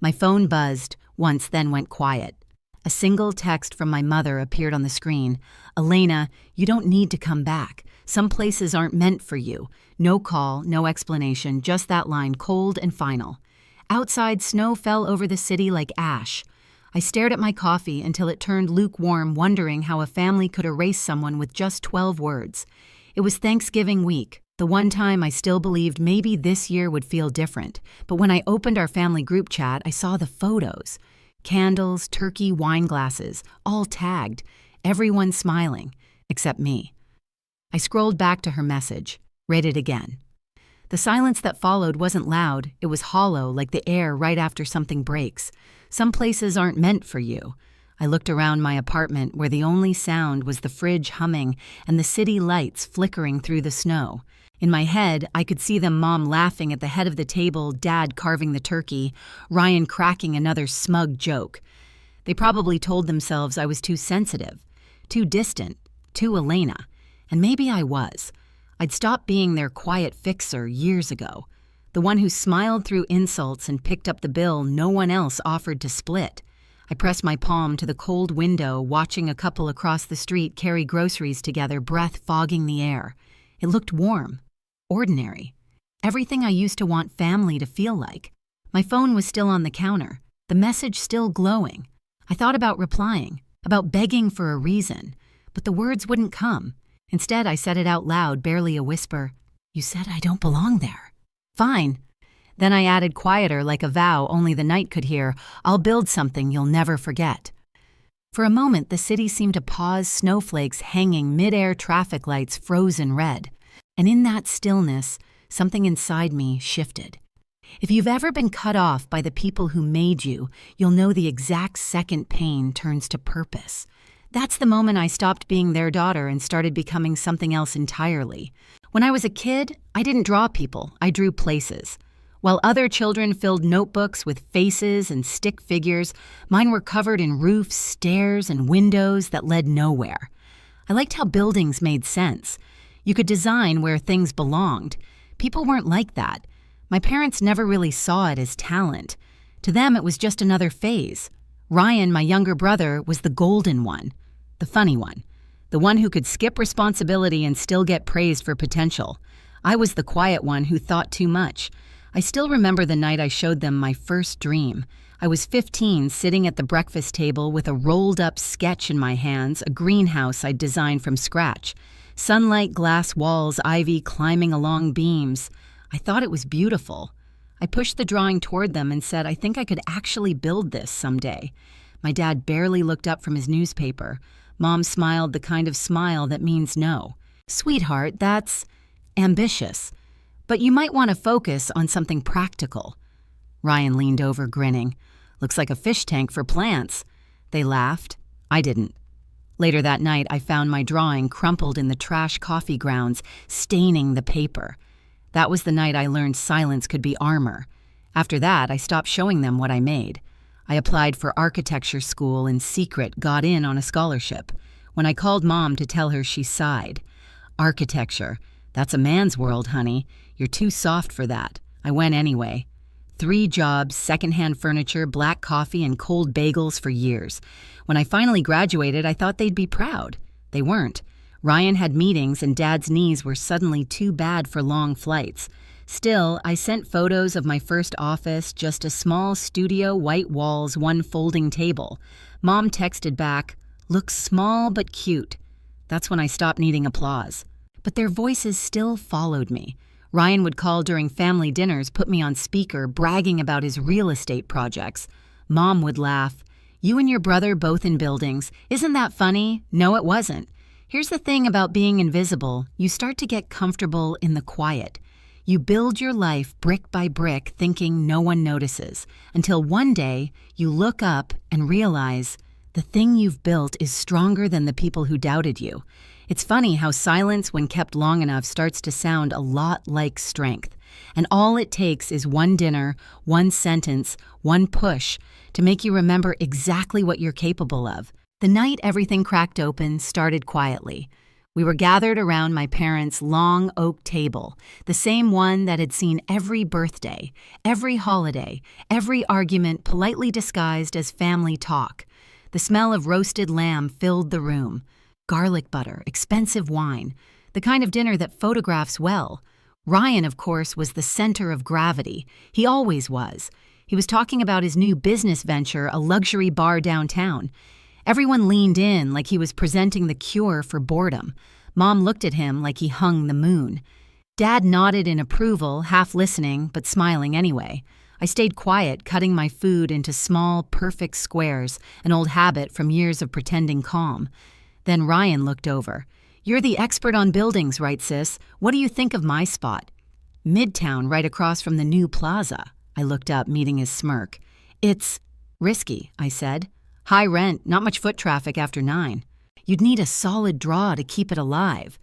My phone buzzed once, then went quiet. A single text from my mother appeared on the screen. "Elena, you don't need to come back. Some places aren't meant for you." No call, no explanation, just that line, cold and final. Outside, snow fell over the city like ash. I stared at my coffee until it turned lukewarm, wondering how a family could erase someone with just 12 words. It was Thanksgiving week, the one time I still believed maybe this year would feel different. But when I opened our family group chat, I saw the photos. Candles, turkey, wine glasses, all tagged, everyone smiling, except me. I scrolled back to her message, read it again. The silence that followed wasn't loud, it was hollow, like the air right after something breaks. Some places aren't meant for you. I looked around my apartment where the only sound was the fridge humming and the city lights flickering through the snow. In my head, I could see them, Mom laughing at the head of the table, Dad carving the turkey, Ryan cracking another smug joke. They probably told themselves I was too sensitive, too distant, too Elena. And maybe I was. I'd stopped being their quiet fixer years ago. The one who smiled through insults and picked up the bill no one else offered to split. I pressed my palm to the cold window, watching a couple across the street carry groceries together, breath fogging the air. It looked warm. Ordinary. Everything I used to want family to feel like. My phone was still on the counter, the message still glowing. I thought about replying, about begging for a reason, but the words wouldn't come. Instead, I said it out loud, barely a whisper. "You said I don't belong there." "Fine." Then I added quieter, like a vow only the night could hear, "I'll build something you'll never forget." For a moment, the city seemed to pause, snowflakes hanging, mid-air traffic lights frozen red. And in that stillness, something inside me shifted. If you've ever been cut off by the people who made you, you'll know the exact second pain turns to purpose. That's the moment I stopped being their daughter and started becoming something else entirely. When I was a kid, I didn't draw people, I drew places. While other children filled notebooks with faces and stick figures, mine were covered in roofs, stairs, and windows that led nowhere. I liked how buildings made sense. You could design where things belonged. People weren't like that. My parents never really saw it as talent. To them, it was just another phase. Ryan, my younger brother, was the golden one, the funny one, the one who could skip responsibility and still get praised for potential. I was the quiet one who thought too much. I still remember the night I showed them my first dream. I was 15, sitting at the breakfast table with a rolled-up sketch in my hands, a greenhouse I'd designed from scratch. Sunlight, glass walls, ivy climbing along beams. I thought it was beautiful. I pushed the drawing toward them and said, "I think I could actually build this someday." My dad barely looked up from his newspaper. Mom smiled the kind of smile that means no. "Sweetheart, that's ambitious. But you might want to focus on something practical." Ryan leaned over, grinning. "Looks like a fish tank for plants." They laughed. I didn't. Later that night, I found my drawing crumpled in the trash coffee grounds, staining the paper. That was the night I learned silence could be armor. After that, I stopped showing them what I made. I applied for architecture school in secret, got in on a scholarship. When I called Mom to tell her, she sighed. "Architecture. That's a man's world, honey. You're too soft for that." I went anyway. 3 jobs, secondhand furniture, black coffee, and cold bagels for years. When I finally graduated, I thought they'd be proud. They weren't. Ryan had meetings and Dad's knees were suddenly too bad for long flights. Still, I sent photos of my first office, just a small studio, white walls, one folding table. Mom texted back, "Looks small but cute." That's when I stopped needing applause. But their voices still followed me. Ryan would call during family dinners, put me on speaker, bragging about his real estate projects. Mom would laugh. "You and your brother both in buildings. Isn't that funny?" No, it wasn't. Here's the thing about being invisible. You start to get comfortable in the quiet. You build your life brick by brick, thinking no one notices, until one day you look up and realize the thing you've built is stronger than the people who doubted you. It's funny how silence, when kept long enough, starts to sound a lot like strength. And all it takes is one dinner, one sentence, one push to make you remember exactly what you're capable of. The night everything cracked open started quietly. We were gathered around my parents' long oak table, the same one that had seen every birthday, every holiday, every argument politely disguised as family talk. The smell of roasted lamb filled the room. Garlic butter, expensive wine, the kind of dinner that photographs well. Ryan, of course, was the center of gravity. He always was. He was talking about his new business venture, a luxury bar downtown. Everyone leaned in like he was presenting the cure for boredom. Mom looked at him like he hung the moon. Dad nodded in approval, half listening, but smiling anyway. I stayed quiet, cutting my food into small, perfect squares, an old habit from years of pretending calm. Then Ryan looked over. "You're the expert on buildings, right, sis? What do you think of my spot?" "Midtown, right across from the new plaza." I looked up, meeting his smirk. "It's risky," I said. "High rent, not much foot traffic after 9. You'd need a solid draw to keep it alive."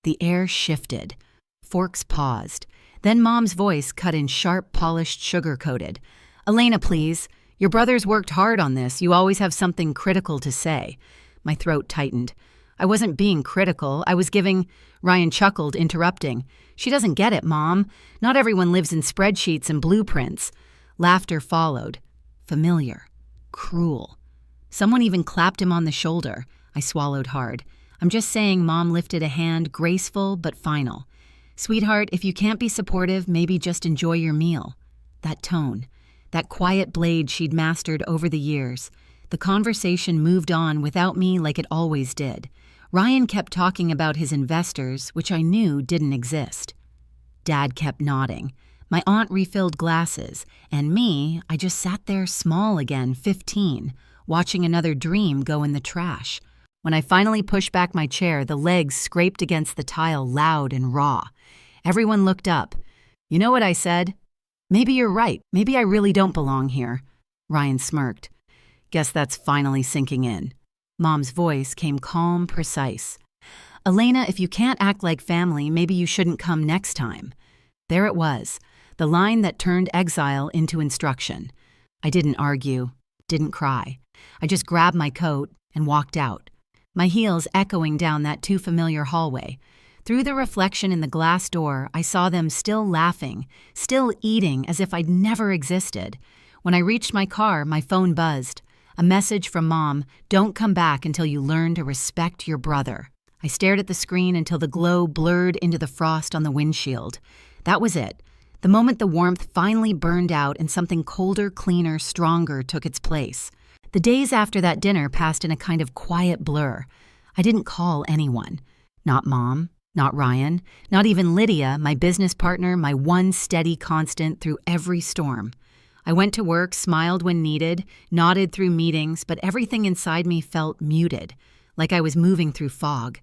The air shifted. Forks paused. Then Mom's voice cut in sharp, polished, sugar-coated. "Elena, please. Your brother's worked hard on this. You always have something critical to say." My throat tightened. I wasn't being critical. I was giving... Ryan chuckled, interrupting. "She doesn't get it, Mom. Not everyone lives in spreadsheets and blueprints." Laughter followed. Familiar. Cruel. Someone even clapped him on the shoulder. I swallowed hard. "I'm just saying," Mom lifted a hand, graceful but final. "Sweetheart, if you can't be supportive, maybe just enjoy your meal." That tone. That quiet blade she'd mastered over the years. The conversation moved on without me like it always did. Ryan kept talking about his investors, which I knew didn't exist. Dad kept nodding. My aunt refilled glasses, and me, I just sat there small again, 15, watching another dream go in the trash. When I finally pushed back my chair, the legs scraped against the tile loud and raw. Everyone looked up. "You know what I said? Maybe you're right. Maybe I really don't belong here." Ryan smirked. "Guess that's finally sinking in." Mom's voice came calm, precise. "Elena, if you can't act like family, maybe you shouldn't come next time." There it was, the line that turned exile into instruction. I didn't argue, didn't cry. I just grabbed my coat and walked out, my heels echoing down that too familiar hallway. Through the reflection in the glass door, I saw them still laughing, still eating as if I'd never existed. When I reached my car, my phone buzzed. A message from Mom, "Don't come back until you learn to respect your brother." I stared at the screen until the glow blurred into the frost on the windshield. That was it. The moment the warmth finally burned out and something colder, cleaner, stronger took its place. The days after that dinner passed in a kind of quiet blur. I didn't call anyone. Not Mom, not Ryan, not even Lydia, my business partner, my one steady constant through every storm. I went to work, smiled when needed, nodded through meetings, but everything inside me felt muted, like I was moving through fog.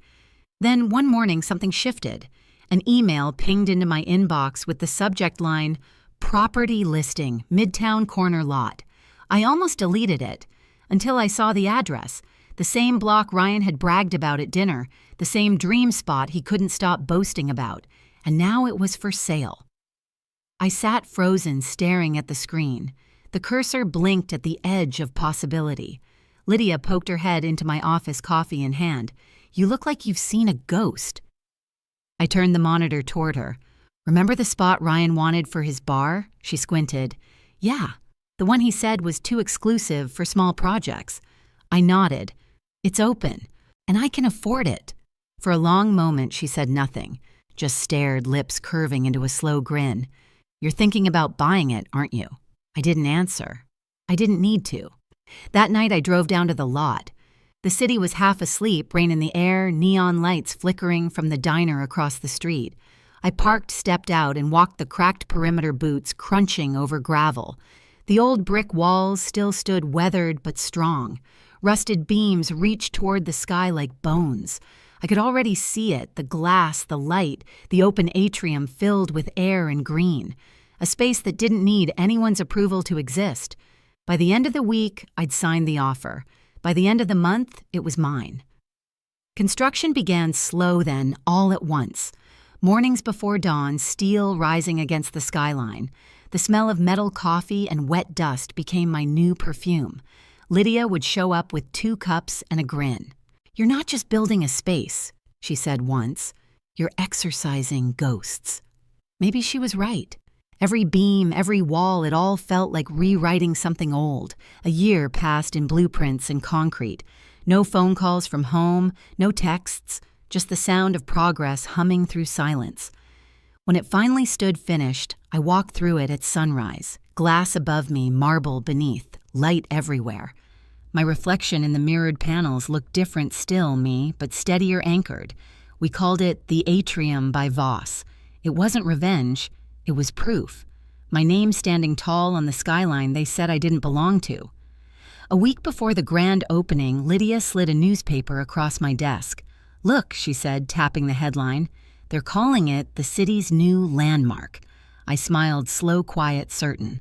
Then one morning something shifted. An email pinged into my inbox with the subject line, "Property listing, Midtown Corner Lot." I almost deleted it, until I saw the address, the same block Ryan had bragged about at dinner, the same dream spot he couldn't stop boasting about, and now it was for sale. I sat frozen, staring at the screen. The cursor blinked at the edge of possibility. Lydia poked her head into my office, coffee in hand. "You look like you've seen a ghost." I turned the monitor toward her. "Remember the spot Ryan wanted for his bar?" She squinted. "Yeah, the one he said was too exclusive for small projects." I nodded. "It's open, and I can afford it." For a long moment, she said nothing, just stared, lips curving into a slow grin. "You're thinking about buying it, aren't you?" I didn't answer. I didn't need to. That night I drove down to the lot. The city was half asleep, rain in the air, neon lights flickering from the diner across the street. I parked, stepped out, and walked the cracked perimeter boots crunching over gravel. The old brick walls still stood weathered but strong. Rusted beams reached toward the sky like bones. I could already see it, the glass, the light, the open atrium filled with air and green. A space that didn't need anyone's approval to exist. By the end of the week, I'd signed the offer. By the end of the month, it was mine. Construction began slow then, all at once. Mornings before dawn, steel rising against the skyline. The smell of metal coffee and wet dust became my new perfume. Lydia would show up with 2 cups and a grin. "You're not just building a space," she said once. "You're exorcising ghosts." Maybe she was right. Every beam, every wall, it all felt like rewriting something old. A year passed in blueprints and concrete. No phone calls from home, no texts, just the sound of progress humming through silence. When it finally stood finished, I walked through it at sunrise. Glass above me, marble beneath, light everywhere. My reflection in the mirrored panels looked different still, but steadier anchored. We called it the Atrium by Voss. It wasn't revenge, it was proof. My name standing tall on the skyline they said I didn't belong to. A week before the grand opening, Lydia slid a newspaper across my desk. "Look," she said, tapping the headline. "They're calling it the city's new landmark." I smiled, slow, quiet, certain.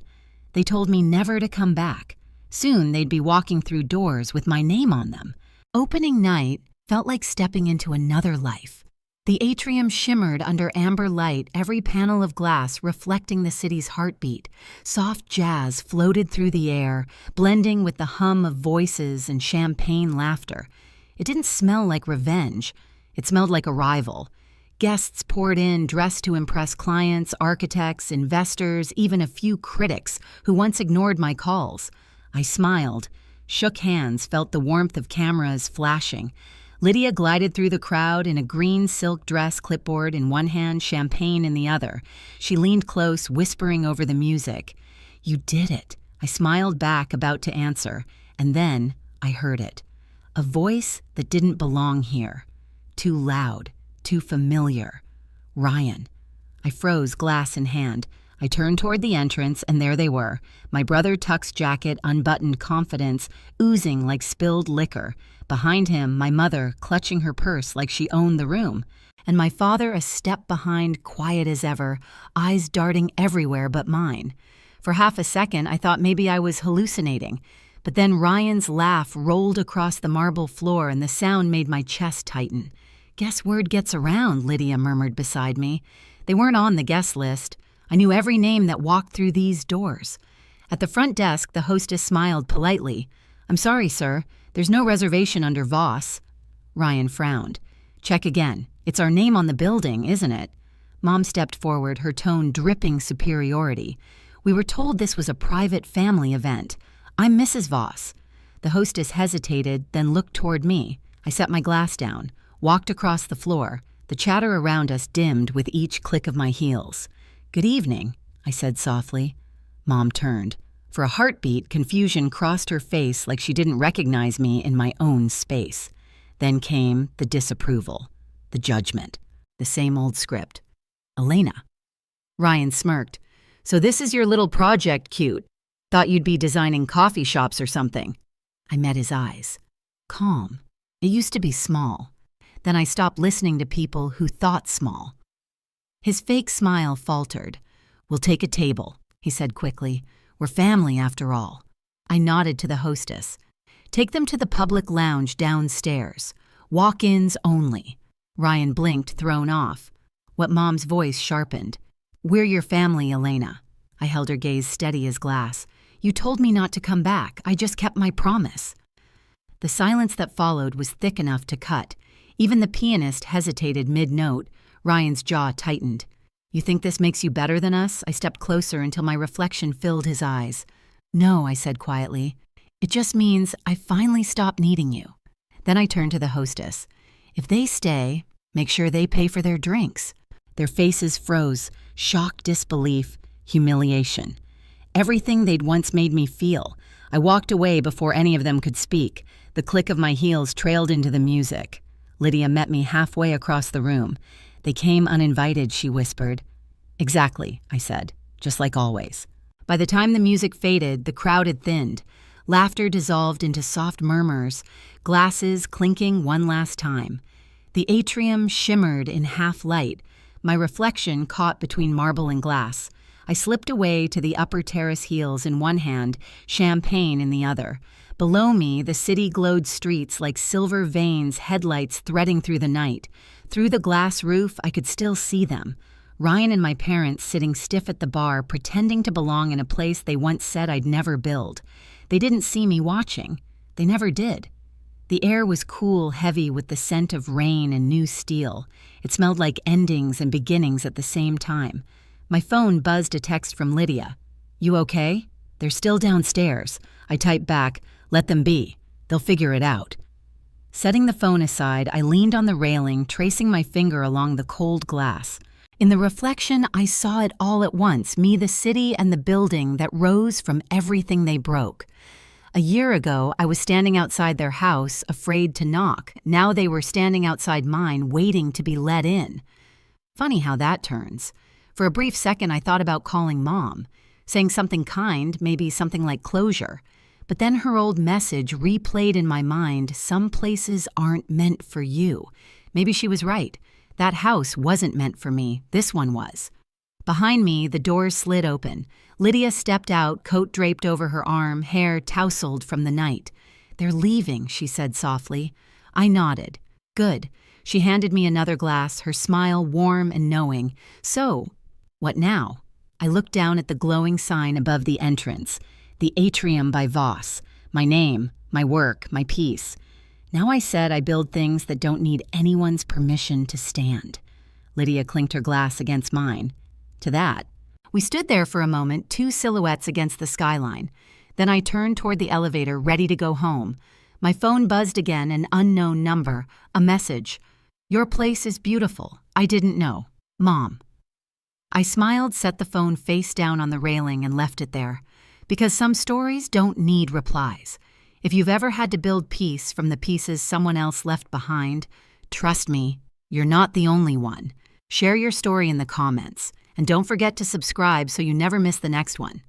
They told me never to come back. Soon they'd be walking through doors with my name on them. Opening night felt like stepping into another life. The atrium shimmered under amber light, every panel of glass reflecting the city's heartbeat. Soft jazz floated through the air, blending with the hum of voices and champagne laughter. It didn't smell like revenge. It smelled like arrival. Guests poured in, dressed to impress clients, architects, investors, even a few critics who once ignored my calls. I smiled, shook hands, felt the warmth of cameras flashing. Lydia glided through the crowd in a green silk dress, clipboard in one hand, champagne in the other. She leaned close, whispering over the music. "You did it." I smiled back, about to answer, and then I heard it. A voice that didn't belong here. Too loud, too familiar. Ryan. I froze, glass in hand. I turned toward the entrance, and there they were. My brother Tuck's jacket, unbuttoned, confidence, oozing like spilled liquor. Behind him, my mother, clutching her purse like she owned the room. And my father a step behind, quiet as ever, eyes darting everywhere but mine. For half a second, I thought maybe I was hallucinating. But then Ryan's laugh rolled across the marble floor, and the sound made my chest tighten. "Guess word gets around," Lydia murmured beside me. They weren't on the guest list. I knew every name that walked through these doors. At the front desk, the hostess smiled politely. "I'm sorry, sir. There's no reservation under Voss." Ryan frowned. "Check again. It's our name on the building, isn't it?" Mom stepped forward, her tone dripping superiority. "We were told this was a private family event. I'm Mrs. Voss." The hostess hesitated, then looked toward me. I set my glass down, walked across the floor. The chatter around us dimmed with each click of my heels. "Good evening," I said softly. Mom turned. For a heartbeat, confusion crossed her face like she didn't recognize me in my own space. Then came the disapproval, the judgment, the same old script. "Elena." Ryan smirked. "So this is your little project, cute. Thought you'd be designing coffee shops or something." I met his eyes. Calm. It used to be small. Then I stopped listening to people who thought small. His fake smile faltered. "We'll take a table," he said quickly. "We're family, after all." I nodded to the hostess. "Take them to the public lounge downstairs. Walk-ins only." Ryan blinked, thrown off. What Mom's voice sharpened. "We're your family, Elena." I held her gaze steady as glass. "You told me not to come back. I just kept my promise." The silence that followed was thick enough to cut. Even the pianist hesitated mid-note. Ryan's jaw tightened. "You think this makes you better than us?" I stepped closer until my reflection filled his eyes. "No," I said quietly. "It just means I finally stopped needing you." Then I turned to the hostess. "If they stay, make sure they pay for their drinks." Their faces froze, shock, disbelief, humiliation. Everything they'd once made me feel. I walked away before any of them could speak. The click of my heels trailed into the music. Lydia met me halfway across the room. "They came uninvited," she whispered. "Exactly," I said, just like always. By the time the music faded, the crowd had thinned. Laughter dissolved into soft murmurs, glasses clinking one last time. The atrium shimmered in half-light, my reflection caught between marble and glass. I slipped away to the upper terrace, heels in one hand, champagne in the other. Below me, the city glowed streets like silver veins, headlights threading through the night. Through the glass roof, I could still see them. Ryan and my parents sitting stiff at the bar, pretending to belong in a place they once said I'd never build. They didn't see me watching. They never did. The air was cool, heavy with the scent of rain and new steel. It smelled like endings and beginnings at the same time. My phone buzzed a text from Lydia. "You okay?" "They're still downstairs." I typed back, "Let them be. They'll figure it out." Setting the phone aside, I leaned on the railing, tracing my finger along the cold glass. In the reflection, I saw it all at once, me, the city, and the building that rose from everything they broke. A year ago, I was standing outside their house, afraid to knock. Now they were standing outside mine, waiting to be let in. Funny how that turns. For a brief second, I thought about calling Mom, saying something kind, maybe something like closure. But then her old message replayed in my mind, "Some places aren't meant for you." Maybe she was right. That house wasn't meant for me. This one was. Behind me, the doors slid open. Lydia stepped out, coat draped over her arm, hair tousled from the night. "They're leaving," she said softly. I nodded. "Good." She handed me another glass, her smile warm and knowing. "So, what now?" I looked down at the glowing sign above the entrance. The Atrium by Voss. My name, my work, my peace. Now I said I build things that don't need anyone's permission to stand. Lydia clinked her glass against mine. To that. We stood there for a moment, two silhouettes against the skyline. Then I turned toward the elevator, ready to go home. My phone buzzed again, an unknown number, a message. "Your place is beautiful. I didn't know. Mom." I smiled, set the phone face down on the railing, and left it there. Because some stories don't need replies. If you've ever had to build peace from the pieces someone else left behind, trust me, you're not the only one. Share your story in the comments. And don't forget to subscribe so you never miss the next one.